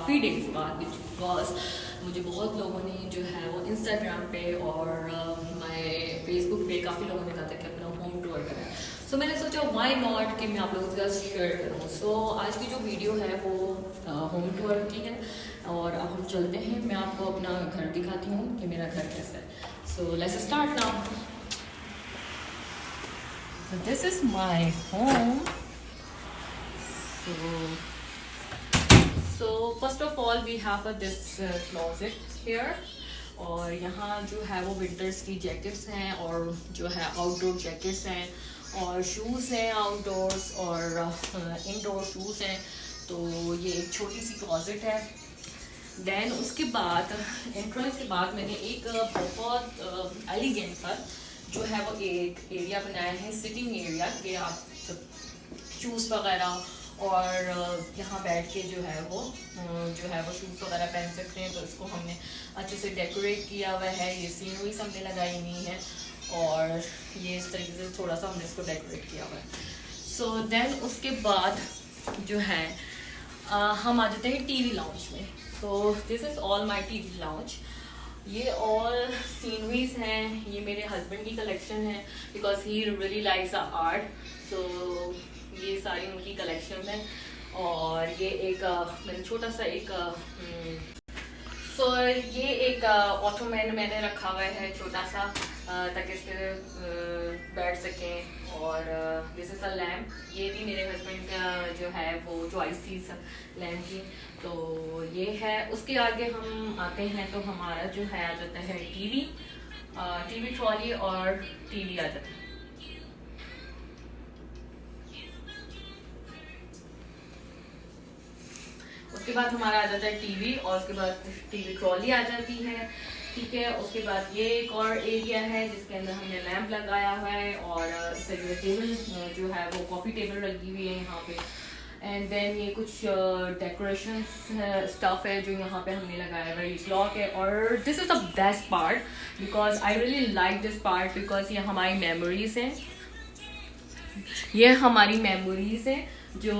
काफ़ी डेज बाद, बिकॉज मुझे बहुत लोगों ने जो है वो इंस्टाग्राम पे और माय फेसबुक पे काफ़ी लोगों ने कहा था कि अपना होम टूर करें। सो मैंने सोचा व्हाई नॉट कि मैं आप लोगों के साथ शेयर करूँ। सो आज की जो वीडियो है वो होम टूर की है और अब हम चलते हैं, मैं आपको अपना घर दिखाती हूँ कि मेरा घर कैसा है। So let's start now. So this is my home. So first of all we have this closet here. और यहाँ जो है वो विंटर्स की जैकेट्स हैं और जो है आउटडोर जैकेट्स हैं और शूज़ हैं आउटडोर्स और इनडोर शूज़ हैं। तो ये एक छोटी सी क्लोजेट है। देन उसके बाद एंट्रेंस के बाद मैंने एक बहुत एलिगेंट सा जो है वो एक एरिया बनाया है, सिटिंग एरिया, कि आप शूज़ वगैरह और यहाँ बैठ के जो है वो शूज़ वगैरह पहन सकते हैं। तो इसको हमने अच्छे से डेकोरेट किया हुआ है, ये सीनरीज हमने लगाई हुई है और ये इस तरीके से थोड़ा सा हमने इसको डेकोरेट किया हुआ है। सो देन उसके बाद जो है हम आ जाते हैं टीवी लाउंज में। So this is all my TV lounge. ये ऑल सीनरीज हैं, ये मेरे हस्बैंड की कलेक्शन है because he really likes art. So ये सारी उनकी कलेक्शन है और ये एक मैंने छोटा सा एक ये एक ऑटोमैन मैंने रखा हुआ है छोटा सा, ताकि इस पर बैठ सकें। और दिस इज़ अ लैम्प, ये भी मेरे हस्बैंड का जो है वो चॉइस थी लैम्प की, तो ये है। उसके आगे हम आते हैं तो हमारा जो है आ जाता है टीवी ट्रॉली और टीवी आ जाता है। उसके बाद हमारा आ जाता है टीवी और उसके बाद टीवी ट्रॉली आ जाती है, ठीक है। उसके बाद ये एक और एरिया है जिसके अंदर हमने लैंप लगाया हुआ है और इस तरह टेबल जो है वो कॉफ़ी टेबल लगी हुई है यहाँ पे। एंड देन ये कुछ डेकोरेशन स्टफ है जो यहाँ पे हमने लगाया हुआ है, ये क्लॉक है। और this is the best part because I really like this part because ये हमारी मेमोरीज हैं, ये हमारी मेमोरीज हैं जो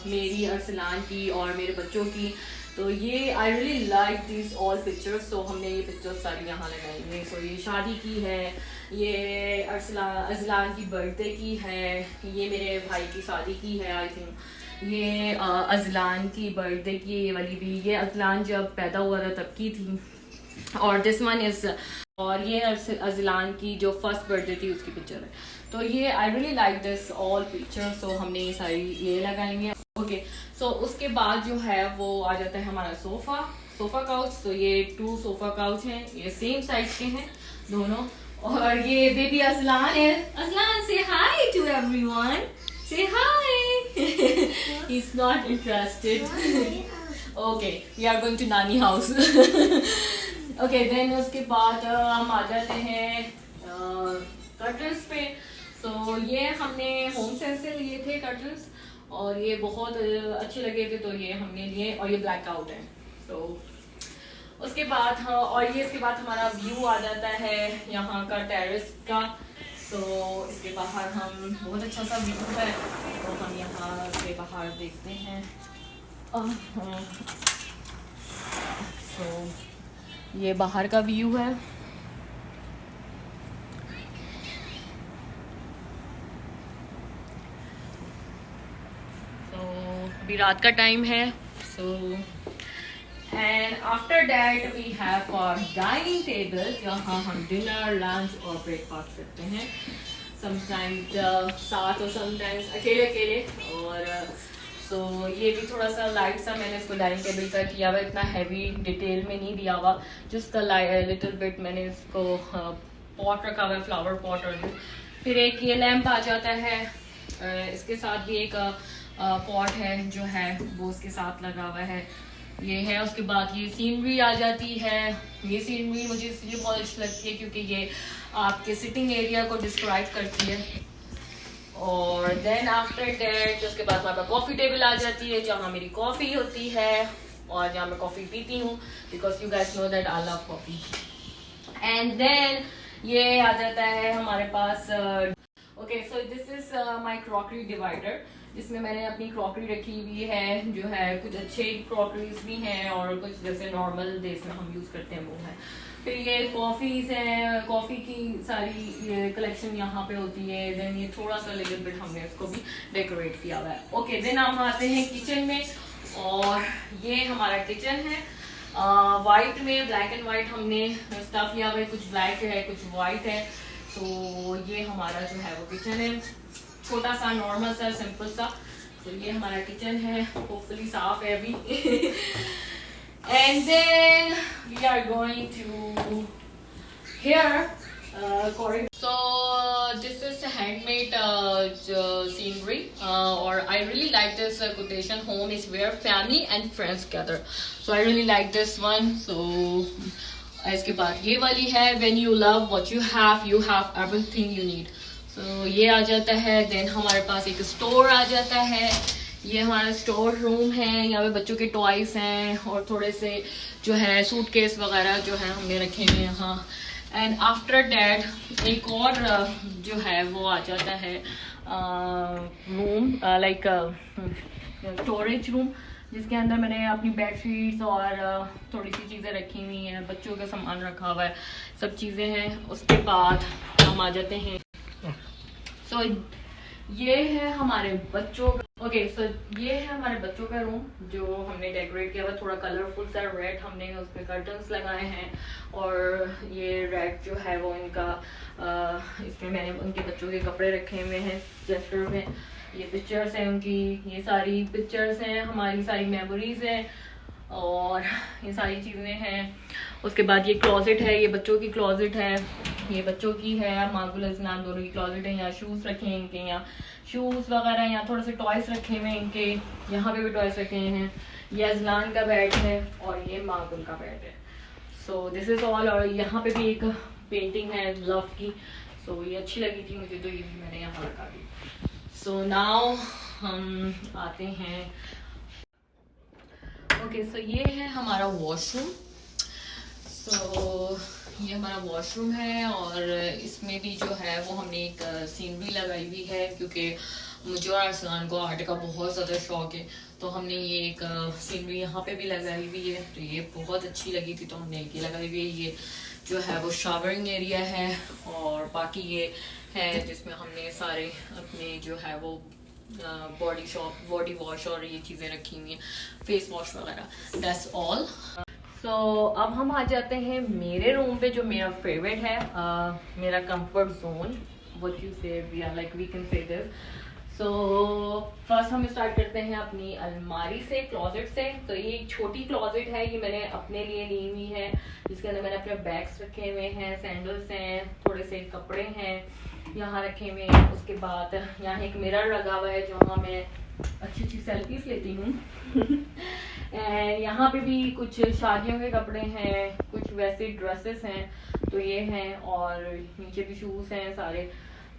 मेरी अरसलान की और मेरे बच्चों की। तो ये आई really like this all pictures. तो हमने ये पिक्चर्स सारी यहाँ लगाई हुई। सो ये शादी की है, ये अजलान की बर्थडे की है, ये मेरे भाई की शादी की है आई थिंक, ये अजलान की बर्थडे की ये वाली भी, ये अजलान जब पैदा हुआ था तब की थी। और दिस वन इज़, और ये अजलान की जो फर्स्ट बर्थडे थी उसकी पिक्चर है। तो ये आई really like this all pictures. तो हमने ये सारी ये लगाई हुई है, ओके। सो उसके बाद जो है वो आ जाता है हमारा सोफ़ा काउच। तो ये 2 सोफ़ा काउच हैं, ये सेम साइज के हैं दोनों। और ये बेबी अजलान है, अजलान से हाय to everyone, say hi. He is not interested. Okay, we are going to नानी हाउस। ओके, देन उसके बाद हम आ जाते हैं कर्टन्स पे। सो ये हमने होम सेंस से लिए थे कर्टन्स और ये बहुत अच्छे लगे थे, तो ये हमने लिए और ये ब्लैक आउट है। तो उसके बाद और ये इसके बाद हमारा व्यू आ जाता है यहाँ का टेरेस का। तो इसके बाहर हम बहुत अच्छा सा व्यू है, तो हम यहाँ से बाहर देखते हैं। तो ये बाहर का व्यू है। अभी रात का टाइम है। So and after that we have our dining table, जहाँ हम डिनर, लंच और ब्रेकफास्ट करते हैं, समटाइम्स साथ और समटाइम्स अकेले। और सो ये भी थोड़ा सा लाइट सा मैंने इसको डाइनिंग टेबल का किया हुआ, इतना हैवी डिटेल में नहीं दिया हुआ, जस्ट लिटिल बिट मैंने इसको पॉट रखा हुआ है, फ्लावर पॉट। और फिर एक ये लैम्प आ जाता है, इसके साथ भी एक पॉट है जो है वो उसके साथ लगा हुआ है, ये है। उसके बाद ये सीनरी आ जाती है। ये सीनरी मुझे इसलिए बहुत अच्छी लगती है क्योंकि ये आपके सिटिंग एरिया को डिस्क्राइब करती है। और देन आफ्टर दैट उसके बाद हमारे पास कॉफ़ी टेबल आ जाती है जहाँ मेरी कॉफ़ी होती है और जहाँ मैं कॉफ़ी पीती हूँ because you guys know that I love coffee. And then ये आ जाता है हमारे पास, okay. So this is my crockery divider, जिसमें मैंने अपनी क्रॉकरी रखी हुई है, जो है कुछ अच्छे क्रॉकरीज भी हैं और कुछ जैसे नॉर्मल डेज में हम यूज़ करते हैं वो है। फिर ये कॉफ़ीज हैं, कॉफ़ी की सारी कलेक्शन यहाँ पे होती है। देन ये थोड़ा सा लिटिल बिट हमने इसको भी डेकोरेट किया हुआ है। ओके, देन हम आते हैं किचन में, और ये हमारा किचन है। वाइट में, ब्लैक एंड वाइट हमने स्टफ लिया हुआ है, कुछ ब्लैक है कुछ वाइट है। तो ये हमारा जो है वो किचन है, छोटा सा नॉर्मल सा सिंपल सा। तो ये हमारा किचन है, होपफुली साफ है अभी। And then we are going to here corridor. So this is a handmade scenery, or I really like this quotation. Home is where family and friends gather. So I really like this one. So इसके बाद ये वाली है, when you love what you have everything you need. So ये आ जाता है। Then हमारे पास एक स्टोर आ जाता है। ये हमारा स्टोर रूम है, यहाँ पे बच्चों के टॉयज हैं और थोड़े से जो है सूटकेस वगैरह जो है हमने रखे हुए हैं यहाँ। एंड आफ्टर डैट एक और जो है वो आ जाता है रूम, लाइक स्टोरेज रूम, जिसके अंदर मैंने अपनी बेडशीट्स और थोड़ी सी चीज़ें रखी हुई हैं, बच्चों का सामान रखा हुआ है, सब चीज़ें हैं। उसके बाद हम आ जाते हैं, सो ये है हमारे बच्चों का। ओके, सो ये है हमारे बच्चों का रूम जो हमने डेकोरेट किया हुआ, थोड़ा कलरफुल सा रेड हमने उसमें कर्टन्स लगाए हैं। और ये रेड जो है वो इनका इसमें मैंने उनके बच्चों के कपड़े रखे हुए हैं जेस्टर में। ये पिक्चर्स हैं उनकी, ये सारी पिक्चर्स हैं, हमारी सारी मेमोरीज हैं और ये सारी चीज़ें हैं। उसके बाद ये क्लोजेट है, ये बच्चों की क्लोजेट है, ये बच्चों की है, माकुल अजनान दोनों की क्लोजेट है। यहाँ शूज़ रखे हैं इनके, यहाँ शूज़ वगैरह, यहाँ थोड़े से टॉयस रखे हुए हैं इनके, यहाँ पे भी टॉयस रखे हैं। ये अजलान का बेड है और ये माकुल का बेड है। सो दिस इज़ ऑल। और यहाँ पे भी एक पेंटिंग है लव की, सो ये अच्छी लगी थी मुझे, तो ये भी मैंने यहाँ रखा दी। सो नाउ हम आते हैं, ओके, सो ये है हमारा वॉशरूम। सो ये हमारा वॉशरूम है और इसमें भी जो है वो हमने एक सीनरी लगाई हुई है, क्योंकि मुझे और अरसलान को आर्ट का बहुत ज़्यादा शौक है, तो हमने ये एक सीनरी यहाँ पे भी लगाई हुई है। तो ये बहुत अच्छी लगी थी तो हमने ये लगाई हुई है। ये जो है वो शावरिंग एरिया है, और बाकी ये है जिसमें हमने सारे अपने जो है वो बॉडी वॉश और ये चीज़ें रखी हुई हैं, फेस वॉश वगैरह। That's all. सो अब हम आ जाते हैं मेरे रूम पे, जो मेरा फेवरेट है, मेरा comfort zone, what you say, we can say this. So first हम स्टार्ट करते हैं अपनी अलमारी से, क्लोजेट से। तो ये एक छोटी क्लोजेट है, ये मैंने अपने लिए ली हुई है, जिसके अंदर मैंने अपने बैग्स रखे हुए हैं, सैंडल्स हैं, थोड़े से कपड़े हैं यहाँ रखे हुए हैं। उसके बाद यहाँ एक मिरर लगा हुआ है जहाँ मैं अच्छी अच्छी सेल्फीज लेती हूँ। एंड यहाँ पे भी कुछ शादियों के कपड़े हैं, कुछ वैसे ड्रेसेस हैं, तो ये हैं, और नीचे भी शूज़ हैं सारे,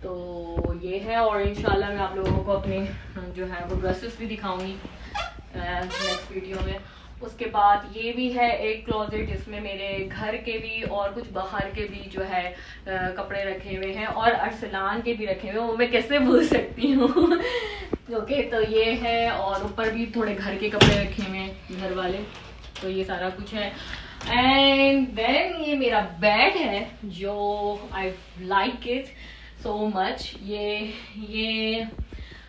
तो ये है। और इंशाल्लाह मैं आप लोगों को अपने जो है वो ड्रेसेस भी दिखाऊंगी नेक्स्ट वीडियो में। उसके बाद ये भी है एक क्लोजेट, जिसमें मेरे घर के भी और कुछ बाहर के भी जो है कपड़े रखे हुए हैं, और अरसलान के भी रखे हुए हैं, वो मैं कैसे भूल सकती हूँ। ओके, तो ये है, और ऊपर भी थोड़े घर के कपड़े रखे हुए हैं घर वाले, तो ये सारा कुछ है। एंड देन ये मेरा बेड है, जो I like it so much. ये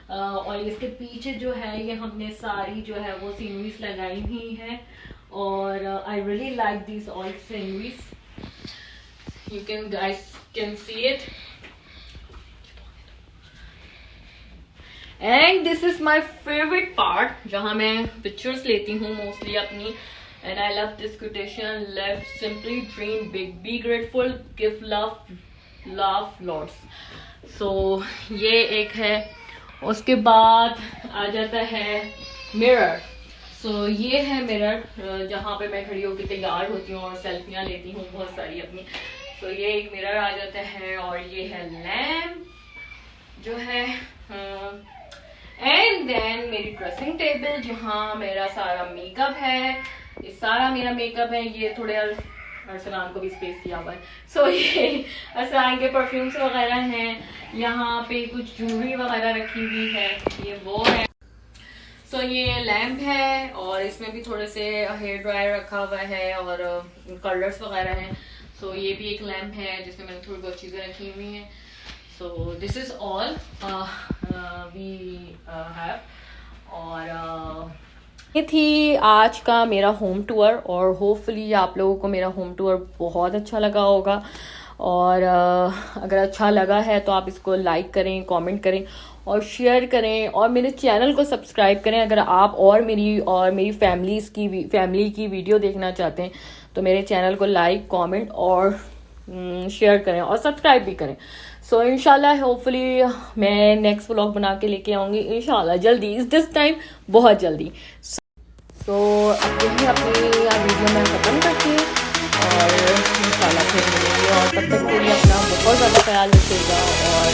और इसके पीछे जो है ये हमने सारी जो है वो सीनरीज लगाई हुई हैं, और I really like this all sceneries, you can guys can see it. And this is my favourite part, जहाँ मैं पिक्चर्स लेती हूँ मोस्टली अपनी। And I love this quotation, live simply, dream big, be grateful, give love, love lots. So ये एक है। उसके बाद आ जाता है मिरर। सो ये है मिरर, जहाँ पे मैं खड़ी होकर तैयार होती हूँ और सेल्फियाँ लेती हूँ बहुत सारी अपनी। सो ये एक मिरर आ जाता है, और ये है लैम्प जो है। एंड देन मेरी ड्रेसिंग टेबल, जहाँ मेरा सारा मेकअप है, ये सारा मेरा मेकअप है। ये थोड़े अरसलान को भी स्पेस दिया हुआ है। सो ये अरसलान के परफ्यूम्स वगैरह हैं, यहाँ पे कुछ ज्वेलरी वगैरह रखी हुई है, ये वो है। सो ये लैम्प है और इसमें भी थोड़े से हेयर ड्रायर रखा हुआ है और कलर्स वगैरह हैं। सो ये भी एक लैम्प है जिसमें मैंने थोड़ी बहुत चीज़ें रखी हुई हैं। So this is all we have. और ये थी आज का मेरा होम टूर और होपफुली आप लोगों को मेरा होम टूर बहुत अच्छा लगा होगा। और अगर अच्छा लगा है तो आप इसको लाइक करें, कमेंट करें और शेयर करें और मेरे चैनल को सब्सक्राइब करें। अगर आप और मेरी फैमिली की वीडियो देखना चाहते हैं तो मेरे चैनल को लाइक, कमेंट और शेयर करें और सब्सक्राइब भी करें। सो इंशाल्लाह होपफुली मैं नेक्स्ट व्लॉग बना के लेके आऊँगी इंशाल्लाह जल्दी, इस दिस टाइम बहुत जल्दी। तो अब यही अपनी वीडियो में ख़त्म करती हूँ और इंशाल्लाह फिर मिलेंगे। और तब तक के लिए अपना बहुत ज़्यादा ख्याल रखिएगा और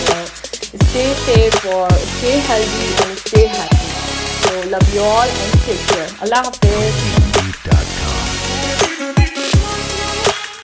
स्टे सेफ और stay healthy and stay happy. So love you all and take care. Allah Hafiz.